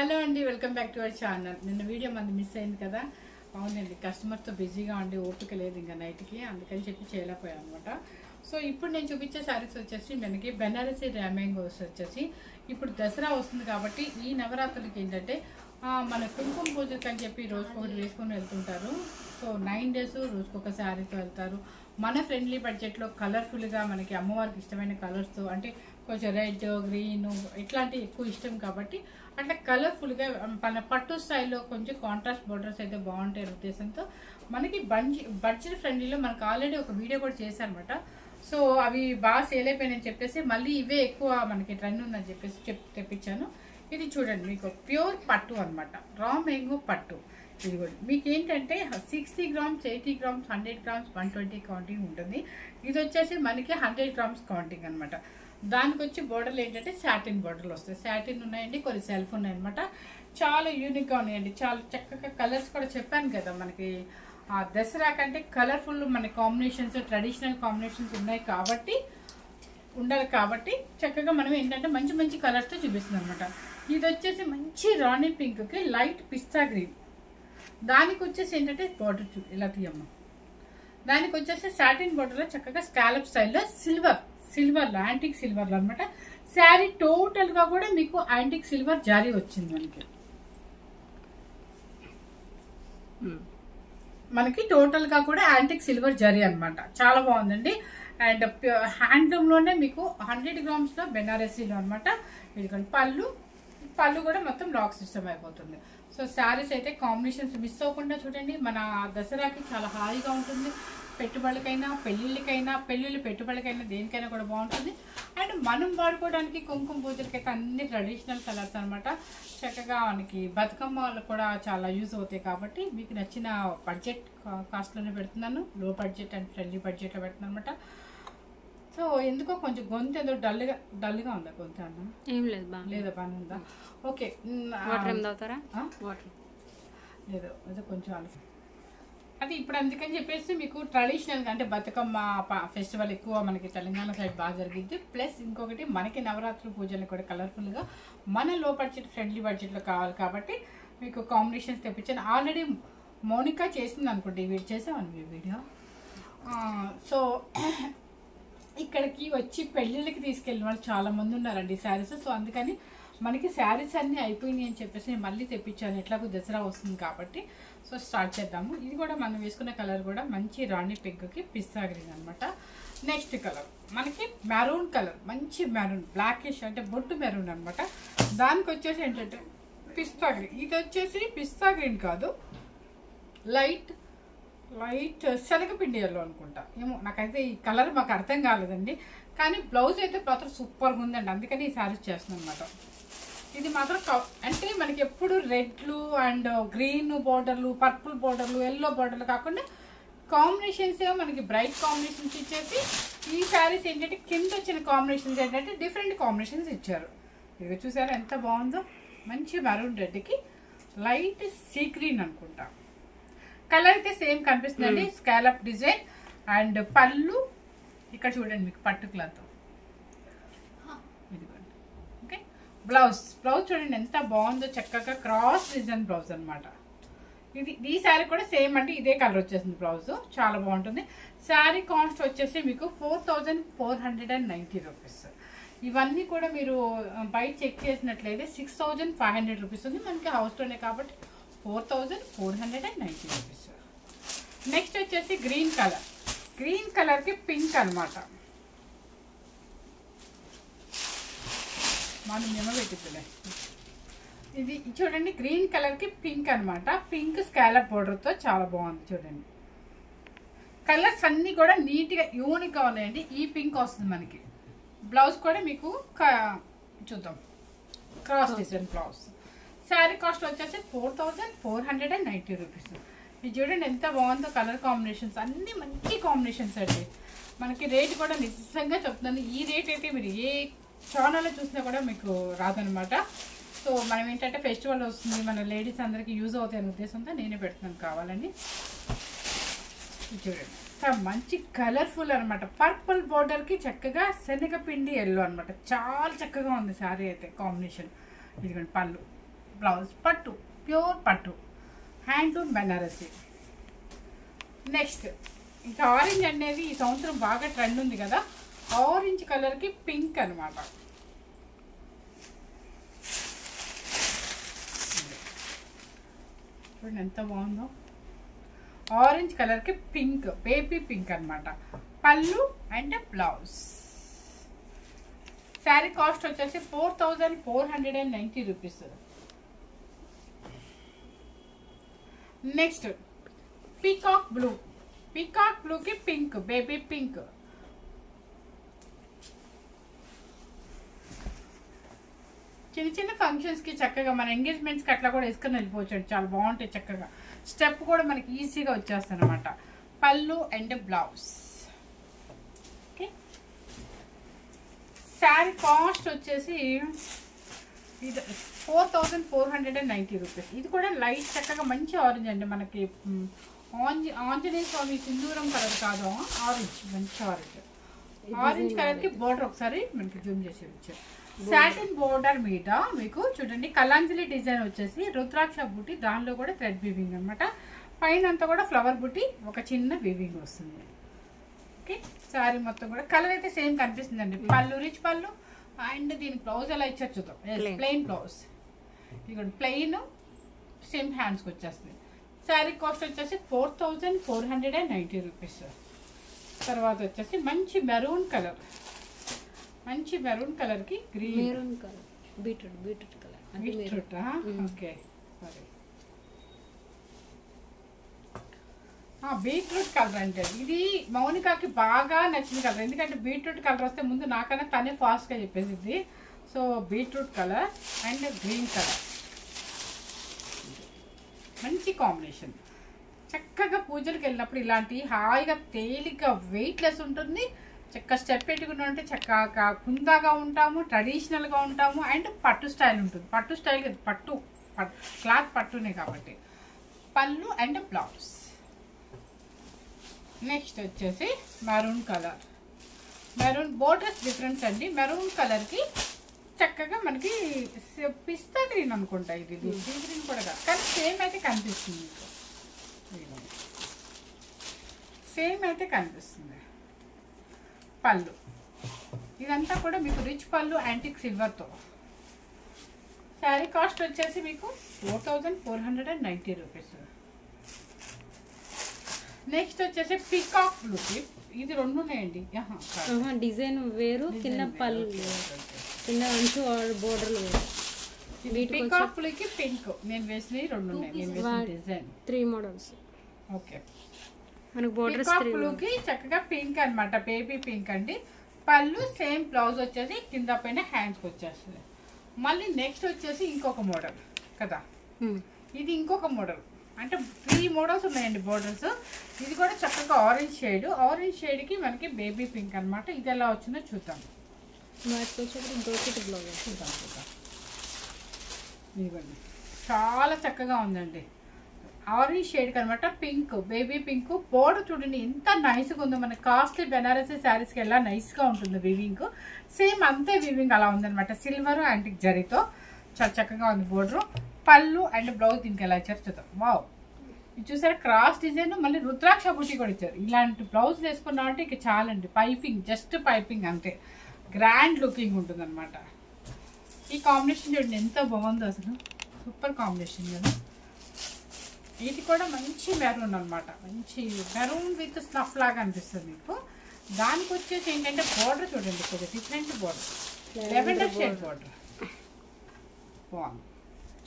Hello అండి, welcome back to our channel. నిన్న video మంది మిస్ అయింది కదా. అవునండి, కస్టమర్తో బిజీగా ఉండి ఓపిక లేదు ఇంకా నైట్కి, అందుకని చెప్పి చేయలేకపోయాను అనమాట. సో ఇప్పుడు నేను చూపించే శారీస్ వచ్చేసి మనకి బెనారసీ ర్యామ్యాంగోస్ వచ్చేసి ఇప్పుడు దసరా వస్తుంది కాబట్టి ఈ నవరాత్రులకి ఏంటంటే మన కుంకుమ పూజకి అని చెప్పి రోజుకొకటి వేసుకొని వెళ్తుంటారు. సో 9 days రోజుకొక శారీతో వెళ్తారు. మన ఫ్రెండ్లీ బడ్జెట్లో కలర్ఫుల్గా మనకి అమ్మవారికి ఇష్టమైన కలర్స్తో, అంటే కొంచెం రెడ్, గ్రీన్ ఇట్లాంటివి ఎక్కువ ఇష్టం కాబట్టి అట్లా కలర్ఫుల్గా మన పట్టు స్టైల్లో కొంచెం కాంట్రాస్ట్ బోర్డర్స్ అయితే బాగుంటాయి ఉద్దేశంతో మనకి బడ్జెట్ ఫ్రెండ్లీలో మనకు ఆల్రెడీ ఒక వీడియో కూడా చేశారనమాట. సో అవి బాగా సేల్ అయిపోయినాయని చెప్పేసి మళ్ళీ ఇవే ఎక్కువ మనకి ట్రెండ్ ఉందని చెప్పేసి తెప్పించాను. ఇది చూడండి, మీకు ప్యూర్ పట్టు అనమాట, రా మ్యాంగో పట్టు. ఇది కూడా మీకు ఏంటంటే 60 grams, 80 grams, 100 grams, 120 కౌంటింగ్ ఉంటుంది. ఇది వచ్చేసి మనకి 100 grams కౌంటింగ్ అనమాట. దానికి వచ్చి బోర్డర్లు ఏంటంటే సాటిన్ బోర్డర్లు వస్తాయి. సాటిన్ ఉన్నాయండి, కొన్ని సెల్ఫ్ ఉన్నాయన్నమాట. చాలా యూనిక్గా ఉన్నాయండి, చాలా చక్కగా కలర్స్ కూడా చెప్పాను కదా. మనకి దసరా కంటే కలర్ఫుల్ మన కాంబినేషన్స్, ట్రెడిషనల్ కాంబినేషన్స్ ఉన్నాయి కాబట్టి ఉండాలి కాబట్టి చక్కగా మనం ఏంటంటే మంచి మంచి కలర్స్తో చూపిస్తుంది అనమాట. ఇది వచ్చేసి మంచి రాణి పింక్కి లైట్ పిస్తా గ్రీన్. దానికి వచ్చేసి ఏంటంటే బార్డర్ ఇలా తీయమ్మా. దానికి వచ్చేసి సాటిన్ బార్డర్లో చక్కగా స్కాలప్ స్టైల్లో సిల్వర్లో యాంటిక్ సిల్వర్లో అనమాట. శారీ టోటల్గా కూడా మీకు యాంటిక్ సిల్వర్ జారీ వచ్చింది మనకి టోటల్గా కూడా యాంటిక్ సిల్వర్ జరీ అనమాట. చాలా బాగుందండి. అండ్ హ్యాండ్లూమ్లోనే మీకు 100 grams బెనారసీలో అనమాట. ఇదిగోండి పళ్ళు కూడా మొత్తం లాక్ సిస్టమ్ అయిపోతుంది. సో శారీస్ అయితే కాంబినేషన్స్ మిస్ అవ్వకుండా చూడండి. మన దసరాకి చాలా హాయిగా ఉంటుంది. పెట్టుబడులకైనా పెళ్ళిళ్ళు పెట్టుబడులకైనా దేనికైనా కూడా బాగుంటుంది. అండ్ మనం వాడుకోవడానికి కుంకుమ పూజలకైతే అన్ని ట్రెడిషనల్ కలర్స్ అనమాట. చక్కగా మనకి బతుకమ్మలు కూడా చాలా యూజ్ అవుతాయి కాబట్టి మీకు నచ్చిన బడ్జెట్ కాస్ట్లోనే పెడుతున్నాను. లో బడ్జెట్ అండ్ ఫ్రెండ్లీ బడ్జెట్లో పెడుతున్నాను అనమాట. సో ఎందుకో కొంచెం గొంతు ఏదో డల్గా ఉందా గొంతు అన్న? ఏం లేదు, లేదా బాగానే ఉందా? ఓకే, లేదు ఏదో కొంచెం ఆలస్యం అది ఇప్పుడు. అందుకని చెప్పేసి మీకు ట్రెడిషనల్గా అంటే బతుకమ్మ ఫెస్టివల్ ఎక్కువ మనకి తెలంగాణ సైడ్ బాగా జరిగింది. ప్లస్ ఇంకొకటి మనకి నవరాత్రి పూజలు కూడా కలర్ఫుల్గా మన లో బడ్జెట్ ఫ్రెండ్లీ బడ్జెట్లో కావాలి కాబట్టి మీకు కాంబినేషన్స్ తెప్పించాను. ఆల్రెడీ మౌనిక చేసింది అనుకోండి, వీడియో చేసామని వీడియో. సో ఇక్కడికి వచ్చి పెళ్ళిళ్ళకి తీసుకెళ్ళిన వాళ్ళు చాలా మంది ఉన్నారండి శారీస్. సో అందుకని మనకి శారీస్ అన్నీ అయిపోయినాయి అని చెప్పేసి నేను మళ్ళీ తెప్పించాను. ఎట్లాగో దసరా వస్తుంది కాబట్టి. సో స్టార్ట్ చేద్దాము. ఇది కూడా మనం వేసుకున్న కలర్ కూడా మంచి రాణి పింక్కి పిస్తా గ్రీన్ అనమాట. నెక్స్ట్ కలర్ మనకి మెరూన్ కలర్, మంచి మెరూన్, బ్లాకిష్ అంటే బొట్టు మెరూన్ అనమాట. దానికి వచ్చేసి ఏంటంటే పిస్తా గ్రీన్. ఇది వచ్చేసి పిస్తా గ్రీన్ కాదు, లైట్ శనగపిండి ఎల్లో అనుకుంటా, ఏమో నాకైతే ఈ కలర్ మాకు అర్థం కాలేదండి. కానీ బ్లౌజ్ అయితే మాత్రం సూపర్గా ఉందండి, అందుకని ఈ శారీస్ చేస్తున్నాను అనమాట. ఇది మాత్రం అంటే మనకి ఎప్పుడు రెడ్లు అండ్ గ్రీన్ బోర్డర్లు, పర్పుల్ బోర్డర్లు, ఎల్లో బోర్డర్లు కాకుండా కాంబినేషన్స్ ఏమో మనకి బ్రైట్ కాంబినేషన్స్ ఇచ్చేసి ఈ శారీస్ ఏంటంటే కింద వచ్చిన కాంబినేషన్స్ ఏంటంటే డిఫరెంట్ కాంబినేషన్స్ ఇచ్చారు. ఇక చూసారా ఎంత బాగుందో. మంచి మెరూన్ రెడ్కి లైట్ సీ గ్రీన్ అనుకుంటా. కలర్ అయితే సేమ్ కనిపిస్తుందండి, స్కాలప్ డిజైన్. అండ్ పళ్ళు ఇక్కడ చూడండి మీకు పట్టు క్లాత్. ఇదిగోండి. ఓకే, బ్లౌజ్ చూడండి ఎంత బాగుందో, చక్కగా క్రాస్ డిజైన్ బ్లౌజ్ అనమాట. ఈ శారీ కూడా సేమ్ అంటే ఇదే కలర్ వచ్చేసింది బ్లౌజ్, చాలా బాగుంటుంది. శారీ కాస్ట్ వచ్చేసి మీకు 4490 రూపీస్. ఇవన్నీ కూడా మీరు బయట చెక్ చేసినట్లయితే 6500 రూపీస్ ఉంది. మనకి హౌస్లోనే కాబట్టి 4490 రూపీస్. నెక్స్ట్ వచ్చేసి గ్రీన్ కలర్కి పింక్ అనమాట. మనం పెట్టిద్దులే. ఇది చూడండి, గ్రీన్ కలర్కి పింక్ అనమాట. పింక్ స్కాలప్ బోర్డర్తో చాలా బాగుంది చూడండి. కలర్స్ అన్నీ కూడా నీట్గా యూనిక్గా ఉన్నాయండి. ఈ పింక్ వస్తుంది మనకి. బ్లౌజ్ కూడా మీకు చూద్దాం, cross design blouse. Sari cost వచ్చేసి 4490 రూపీస్. ఇది చూడండి ఎంత బాగుందో. కలర్ కాంబినేషన్స్ అన్నీ మంచి కాంబినేషన్స్ అండి. మనకి రేట్ కూడా నిజంగా చెప్తున్నాను, ఈ రేట్ అయితే మీరు ఏ ఛానల్లో చూసినా కూడా మీకు రాదనమాట. సో మనం ఏంటంటే ఫెస్టివల్ వస్తుంది, మన లేడీస్ అందరికీ యూజ్ అవుతాయి అనే ఉద్దేశంతో నేనే పెడుతున్నాను కావాలని. చూడండి మంచి కలర్ఫుల్ అనమాట. పర్పుల్ బోర్డర్కి చక్కగా శనగపిండి ఎల్లో అనమాట. చాలా చక్కగా ఉంది శారీ అయితే కాంబినేషన్. ఇదిగోండి పళ్ళు బ్లౌజ్. పట్టు, ప్యూర్ పట్టు, హ్యాండ్లూమ్ బెనారసి. నెక్స్ట్ ఇంకా ఆరెంజ్ అనేది ఈ సంవత్సరం బాగా ట్రెండ్ ఉంది కదా, ఆరెంజ్ కలర్కి పింక్ అనమాట. చూడండి ఎంత బాగుందో, ఆరెంజ్ కలర్కి పింక్, బేబీ పింక్ అనమాట. పళ్ళు అండ్ బ్లౌజ్. శారీ కాస్ట్ వచ్చేసి 4490 rupees. Next peacock blue, peacock బ్లూకి పింక్, బేబీ పింక్. చిన్న చిన్న ఫంక్షన్స్కి చక్కగా మన ఎంగేజ్మెంట్స్కి అట్లా కూడా వేసుకొని వెళ్ళిపోవచ్చు, చాలా బాగుంటాయి. చక్కగా స్టెప్ కూడా మనకి ఈజీగా వచ్చేస్తుంది అనమాట. పళ్ళు and blouse. Okay, sari cost వచ్చేసి ఇది 4490 రూపీస్. ఇది కూడా లైట్ చక్కగా మంచి ఆరెంజ్ అండి, మనకి ఆంజనేయ స్వామి సింధూరం కలర్ కాదు, ఆరెంజ్, మంచి ఆరెంజ్. ఆరెంజ్ కలర్కి బోర్డర్ ఒకసారి మనకి జూమ్ చేసి వచ్చారు. సాటిన్ బోర్డర్ మీద మీకు చూడండి కలాంజలి డిజైన్ వచ్చేసి రుద్రాక్ష బుట్టి, దానిలో కూడా థ్రెడ్ వీవింగ్ అనమాట. పైన అంతా కూడా ఫ్లవర్ బుట్టి, ఒక చిన్న వీవింగ్ వస్తుంది. ఓకే, శారీ మొత్తం కూడా కలర్ అయితే సేమ్ కనిపిస్తుంది అండి. పళ్ళు రిచ్ పళ్ళు అండ్ దీని బ్లౌజ్ ఎలా ఇచ్చారు చూద్దాం. ప్లెయిన్ బ్లౌజ్, ఇక్కడ ప్లెయిన్, సేమ్ హ్యాండ్స్కి వచ్చేస్తుంది. శారీ కాస్ట్ వచ్చేసి 4490 రూపీస్. తర్వాత వచ్చేసి మంచి మెరూన్ కలర్, మంచి మెరూన్ కలర్కి green, maroon colour, beetroot colour, beetroot. Okay, సరే, బీట్రూట్ కలర్ అంటే ఇది మౌనికాకి బాగా నచ్చిన కలర్. ఎందుకంటే బీట్రూట్ కలర్ వస్తే ముందు నాకన్నా తనే ఫాస్ట్గా చెప్పేసింది. So beetroot colour and green colour మంచి కాంబినేషన్. చక్కగా పూజలకు వెళ్ళినప్పుడు ఇలాంటి హాయిగా తేలిగ్గా వెయిట్లెస్ ఉంటుంది. చక్కగా స్టెప్ పెట్టుకుని ఉంటే చక్కగా కుందాగా ఉంటాము, ట్రెడిషనల్గా ఉంటాము అండ్ పట్టు స్టైల్ ఉంటుంది. పట్టు స్టైల్ పట్టు క్లాత్ పట్టునే కాబట్టి. పళ్ళు అండ్ బ్లౌజ్. నెక్స్ట్ వచ్చేసి maroon colour, maroon borders difference అండి. మెరూన్ కలర్కి చక్కగా మనకి పిస్తా గ్రీన్ అనుకుంటా, ఇది సీ గ్రీన్ కూడా కాదు కానీ సేమ్ అయితే కనిపిస్తుంది, సేమ్ అయితే కనిపిస్తుంది. పళ్ళు ఇదంతా కూడా మీకు రిచ్ పళ్ళు యాంటిక్ సిల్వర్తో. శారీ కాస్ట్ వచ్చేసి మీకు 4490 రూపీస్. నెక్స్ట్ వచ్చేసి పీకాక్ బ్లూకి, ఇది రెండు ఉన్నాయండి, డిజైన్ వేరు, కింద పళ్ళు కింద అంచు బోర్డర్లు వేరు. పీకాక్ బ్లూకి పింక్ నేను వేసినవి రెండు ఉన్నాయి, నేను వేసిన డిజైన్ 3 మోడల్స్. ఓకే, మనకు బోర్డర్స్ పీకాక్ బ్లూకి చక్కగా పింక్ అనమాట, బేబీ పింక్ అండి. పళ్ళు సేమ్ బ్లౌజ్ వచ్చేసి కింద పైన హ్యాండ్స్కి వచ్చేస్తుంది. మళ్ళీ నెక్స్ట్ వచ్చేసి ఇంకొక మోడల్ కదా, ఇది ఇంకొక మోడల్, అంటే 3 మోడల్స్ ఉన్నాయండి బోర్డర్స్. ఇది కూడా చక్కగా ఆరెంజ్ షేడ్, ఆరెంజ్ షేడ్కి మనకి బేబీ పింక్ అనమాట. ఇది ఎలా వచ్చిందో చూద్దాం. చూద్దాం ఇదిగోండి, చాలా చక్కగా ఉందండి. ఆరెంజ్ షేడ్ అనమాట, పింక్, బేబీ పింక్. బోర్డర్ చూడండి ఎంత నైస్గా ఉందో. మన కాస్ట్లీ బెనారసీ శారీస్కి ఎలా నైస్గా ఉంటుంది వీవింగ్, సేమ్ అంతే వీవింగ్ అలా ఉందనమాట. సిల్వర్ యాంటిక్ జరీతో చాలా చక్కగా ఉంది బోర్డరు. పళ్ళు అండ్ బ్లౌజ్ దీనికి ఎలా ఇచ్చారు చూద్దాం. వావ్, ఇది చూసారా క్రాస్ డిజైన్, మళ్ళీ రుద్రాక్ష బుట్టి కూడా ఇచ్చారు. ఇలాంటి బ్లౌజ్ వేసుకున్నాం అంటే ఇక చాలండి. పైపింగ్, జస్ట్ పైపింగ్ అంతే, గ్రాండ్ లుకింగ్ ఉంటుంది అనమాట. ఈ కాంబినేషన్ చూడండి ఎంత బాగుందో, అసలు సూపర్ కాంబినేషన్ కదా. ఇది కూడా మంచి మెరూన్ అనమాట, మంచి మెరూన్ విత్ స్నఫ్ లాగా అనిపిస్తుంది మీకు. దానికి వచ్చేసి ఏంటంటే బోర్డర్ చూడండి, కొద్దిగా different border, lavender shade border, బాగుంది,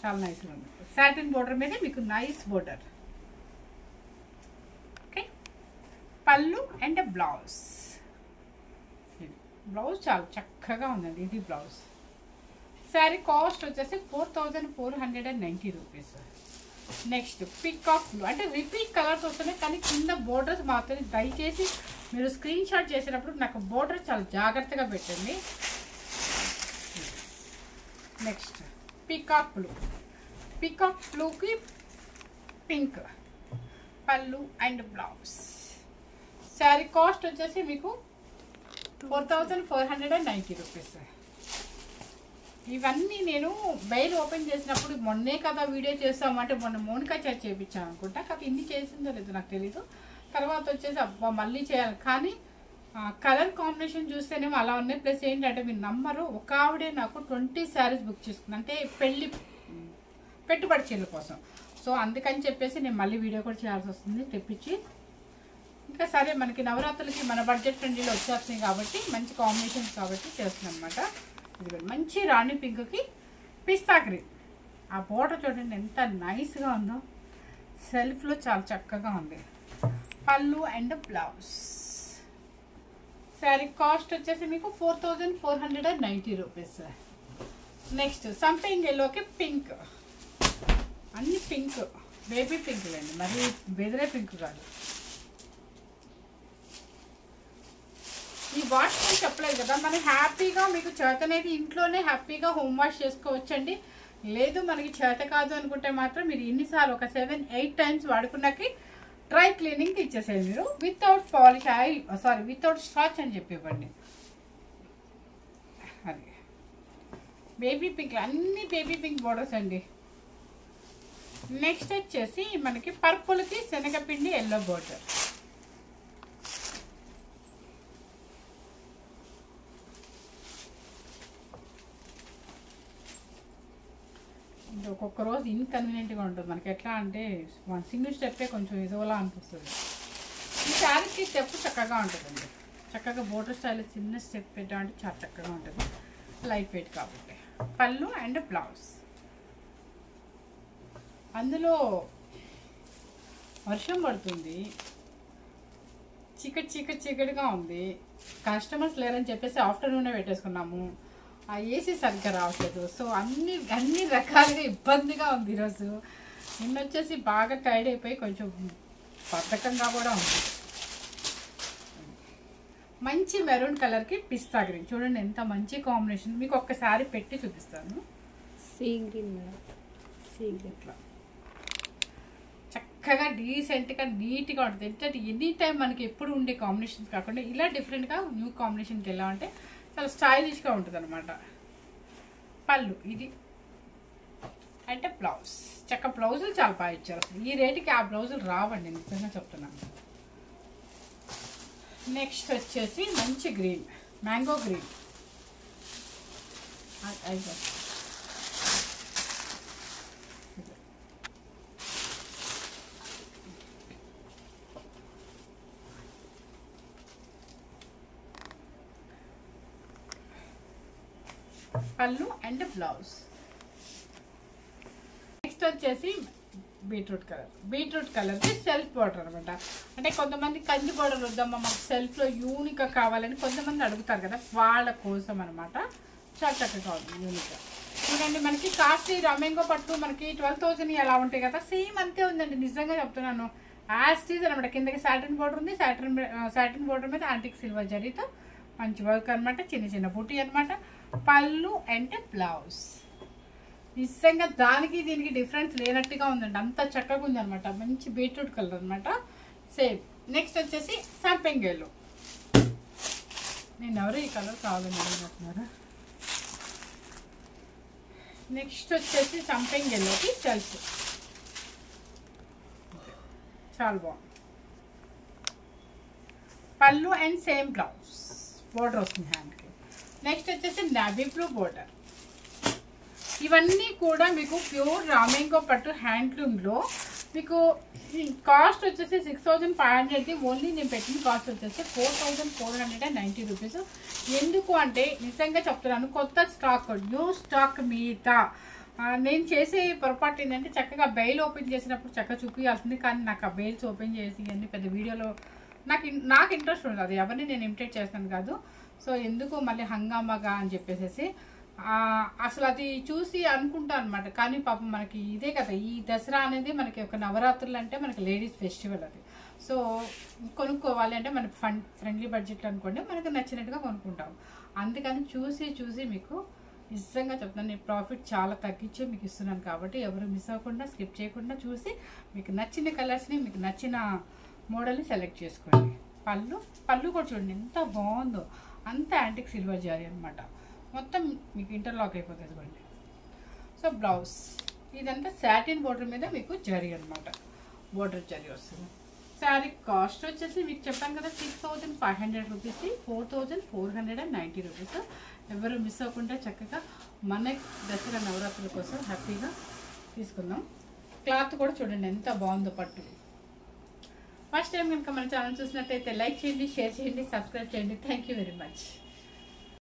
చాలా నైస్గా ఉంది. సాటిన్ బోర్డర్ మీద మీకు నైస్ బోర్డర్. ఓకే, పళ్ళు అండ్ బ్లౌజ్. బ్లౌజ్ చాలా చక్కగా ఉందండి, ఇది బ్లౌజ్. శారీ కాస్ట్ వచ్చేసి 4490 రూపీస్. నెక్స్ట్ పీకాక్ బ్లూ, అంటే రిపీట్ కలర్స్ వస్తున్నాయి కానీ కింద బోర్డర్స్ మాత్రం దయచేసి మీరు స్క్రీన్ షాట్ చేసేటప్పుడు నాకు బోర్డర్ చాలా జాగ్రత్తగా పెట్టండి. నెక్స్ట్ పీకాక్ బ్లూ, పీకాక్ బ్లూకి పింక్, పళ్ళు అండ్ బ్లౌజ్. శారీ కాస్ట్ వచ్చేసి మీకు 4490 రూపీస్. ఇవన్నీ నేను బెయిల్ ఓపెన్ చేసినప్పుడు మొన్నే కదా వీడియో చేస్తామంటే మొన్న మోనికా చేసి చేయించాను అనుకుంటా. కాకపోతే ఇన్ని చేసిందో లేదో నాకు తెలీదు. తర్వాత వచ్చేసి అబ్బా మళ్ళీ చేయాలి, కానీ కలర్ కాంబినేషన్ చూస్తేనేమో అలా ఉన్నాయి. ప్లస్ ఏంటంటే మీరు నమ్మరు, ఒక ఆవిడే నాకు 20 శారీస్ బుక్ చేసుకుంది, అంటే పెళ్ళి పెట్టుబడి చీరల కోసం. సో అందుకని చెప్పేసి నేను మళ్ళీ వీడియో కూడా చేయాల్సి వస్తుంది తెప్పించి. ఇంకా సరే మనకి నవరాత్రులకి మన బడ్జెట్ ఫ్రెండ్లీలో వచ్చేస్తున్నాయి కాబట్టి మంచి కాంబినేషన్స్ కాబట్టి చేస్తున్నాం అనమాట. ఇది మంచి రాణి పింక్కి పిస్తా గ్రీన్. ఆ బోర్డర్ చూడండి ఎంత నైస్గా ఉందో, సెల్ఫ్లో చాలా చక్కగా ఉంది. పళ్ళు అండ్ బ్లౌజ్. శారీ కాస్ట్ వచ్చేసి మీకు 4490 రూపీస్. నెక్స్ట్ సంపింగ్ ఎల్లోకి పింక్, అన్ని పింక్, బేబీ పింక్లండి, మరి బెదిరే పింక్ కాదు. ఈ వాష్ అని చెప్పలేదు కదా, మనం హ్యాపీగా మీకు చేత అనేది ఇంట్లోనే హ్యాపీగా హోమ్ వాష్ చేసుకోవచ్చండి. లేదు మనకి చేత కాదు అనుకుంటే మాత్రం మీరు ఎన్నిసార్లు ఒక 7-8 టైమ్స్ వాడుకున్నాకి డ్రై క్లీనింగ్ ఇచ్చేసేది మీరు, వితౌట్ పాలిష్ వితౌట్ స్టార్చ్ అని చెప్పి ఇవ్వండి. అది బేబీ పింక్, అన్ని బేబీ పింక్ బోర్డర్స్ అండి. నెక్స్ట్ వచ్చేసి మనకి పర్పుల్కి శనగపిండి ఎల్లో బోర్డర్. ఒక్కొక్క రోజు ఇన్కన్వీనియంట్గా ఉంటుంది మనకి. ఎట్లా అంటే సింగిల్ స్టెప్పే కొంచెం ఇదోలా అనిపిస్తుంది. ఈ శారీకి స్టెప్ చక్కగా ఉంటుందండి, చక్కగా బోర్డర్ స్టైల్ చిన్న స్టెప్ పెట్టామంటే చాలా చక్కగా ఉంటుంది, లైట్ వెయిట్ కాబట్టి. పళ్ళు అండ్ బ్లౌజ్. అందులో వర్షం పడుతుంది, చీకటిగా ఉంది, కస్టమర్స్ లేరని చెప్పేసి ఆఫ్టర్నూనే పెట్టేసుకున్నాము. ఆ ఏసీ సరిగ్గా రావట్లేదు. సో అన్ని రకాలుగా ఇబ్బందిగా ఉంది ఈరోజు. నిన్న వచ్చేసి బాగా టైర్డ్ అయిపోయి కొంచెం బద్ధకంగా కూడా ఉంది. మంచి మెరూన్ కలర్కి పిస్తా గ్రీన్ చూడండి ఎంత మంచి కాంబినేషన్. మీకు ఒక్కసారి పెట్టి చూపిస్తాను. సీ గ్రీన్, ఇట్లా చక్కగా డీసెంట్గా నీట్గా ఉంటుంది. ఏంటంటే ఎనీ టైం మనకి ఎప్పుడు ఉండే కాంబినేషన్స్ కాకుండా ఇలా డిఫరెంట్గా న్యూ కాంబినేషన్కి వెళ్ళామంటే చాలా స్టైలిష్గా ఉంటుంది అనమాట. పళ్ళు ఇది అంటే బ్లౌజ్, చక్క బ్లౌజులు చాలా బాగా ఇచ్చారు. అసలు ఈ రేటుకి ఆ బ్లౌజులు రావండి, నిజంగా చెప్తున్నాను. నెక్స్ట్ వచ్చేసి మంచి గ్రీన్, మ్యాంగో గ్రీన్. పళ్ళు అండ్ బ్లౌజ్. నెక్స్ట్ వచ్చేసి బీట్రూట్ కలర్కి సెల్ఫ్ బార్డర్ అనమాట. అంటే కొంతమంది కంది బార్డర్ వద్దామా మాకు సెల్ఫ్లో యూనిక్గా కావాలని కొంతమంది అడుగుతారు కదా, వాళ్ళ కోసం అనమాట. చాలా చక్కగా ఉంది యూనిక్గా. చూడండి మనకి కాస్ట్లీ రామెంగో పట్టు మనకి 12,000 ఎలా ఉంటాయి కదా, సేమ్ అంతే ఉందండి, నిజంగా చెప్తున్నాను. యాస్టీజ్ అనమాట. కిందకి సాటిన్ బార్డర్ ఉంది, సాటిన్ బార్డర్ మీద యాంటిక్ సిల్వర్ జరీతో మంచి వర్క్ అనమాట, చిన్న బుట్టి అనమాట. పళ్ళు అండ్ బ్లౌజ్. నిజంగా దానికి దీనికి డిఫరెన్స్ లేనట్టుగా ఉందండి, అంత చక్కగా ఉంది అనమాట. మంచి బీట్రూట్ కలర్ అనమాట సేమ్. నెక్స్ట్ వచ్చేసి సంపింగ్ ఎల్లో. నేను ఎవరు ఈ కలర్ కావాలని అడుగుతున్నారా. నెక్స్ట్ వచ్చేసి సంపింగ్ ఎల్లోకి సెల్ఫ్, చాలా బాగుంది. పళ్ళు అండ్ సేమ్ బ్లౌజ్, బోర్డర్ వస్తుంది హ్యాండ్కి. నెక్స్ట్ వచ్చేసి నావీ బ్లూ బోర్డర్. ఇవన్నీ కూడా మీకు ప్యూర్ రామెంగో పట్టు హ్యాండ్లూమ్లో మీకు కాస్ట్ వచ్చేసి 6,500. ఓన్లీ నేను పెట్టిన కాస్ట్ వచ్చేసి 4,490 రూపీస్. ఎందుకు అంటే నిజంగా చెప్తున్నాను, కొత్త స్టాక్, న్యూ స్టాక్ మీద నేను చేసే పొరపాటు ఏంటంటే చక్కగా బెయిల్ ఓపెన్ చేసినప్పుడు చక్కగా చూపించాల్సింది, కానీ నాకు ఆ బెయిల్స్ ఓపెన్ చేసి అన్ని పెద్ద వీడియోలో నాకు ఇంట్రెస్ట్ ఉండదు. అది ఎవరిని నేను ఇమిటేట్ చేస్తాను కాదు. సో ఎందుకు మళ్ళీ హంగామాగా అని చెప్పేసి అసలు అది చూసి అనుకుంటా అనమాట. కానీ పాపం మనకి ఇదే కదా, ఈ దసరా అనేది మనకి ఒక నవరాత్రులు అంటే మనకి లేడీస్ ఫెస్టివల్ అది. సో కొనుక్కోవాలి అంటే మనకి ఫ్రెండ్లీ బడ్జెట్ అనుకోండి, మనకు నచ్చినట్టుగా కొనుక్కుంటాం. అందుకని చూసి మీకు నిజంగా చెప్తాను, నేను ప్రాఫిట్ చాలా తగ్గించే మీకు ఇస్తున్నాను. కాబట్టి ఎవరు మిస్ అవ్వకుండా స్కిప్ చేయకుండా చూసి మీకు నచ్చిన కలర్స్ని మీకు నచ్చిన మోడల్ని సెలెక్ట్ చేసుకోండి. పళ్ళు కూడా చూడండి ఎంత బాగుందో, అంత యాంటిక్ సిల్వర్ జారీ అనమాట. మొత్తం మీకు ఇంటర్లాక్ అయిపోతుంది ఇవ్వండి. సో బ్లౌజ్ ఇదంతా సాటిన్ బోర్డర్ మీద మీకు జరీ అనమాట, బోర్డర్ జరీ వస్తుంది. శారీ కాస్ట్ వచ్చేసి మీకు చెప్పాను కదా 6500 రూపీస్, 4490 రూపీస్. ఎవరు మిస్ అవ్వకుండా చక్కగా మన దసరా నవరాత్రుల కోసం హ్యాపీగా తీసుకుందాం. క్లాత్ కూడా చూడండి ఎంత బాగుందో పట్టు. ఫస్ట్ టైం కనుక మన ఛానల్ చూసినట్టయితే లైక్ చేయండి, షేర్ చేయండి, సబ్స్క్రైబ్ చేయండి. Thank you very much.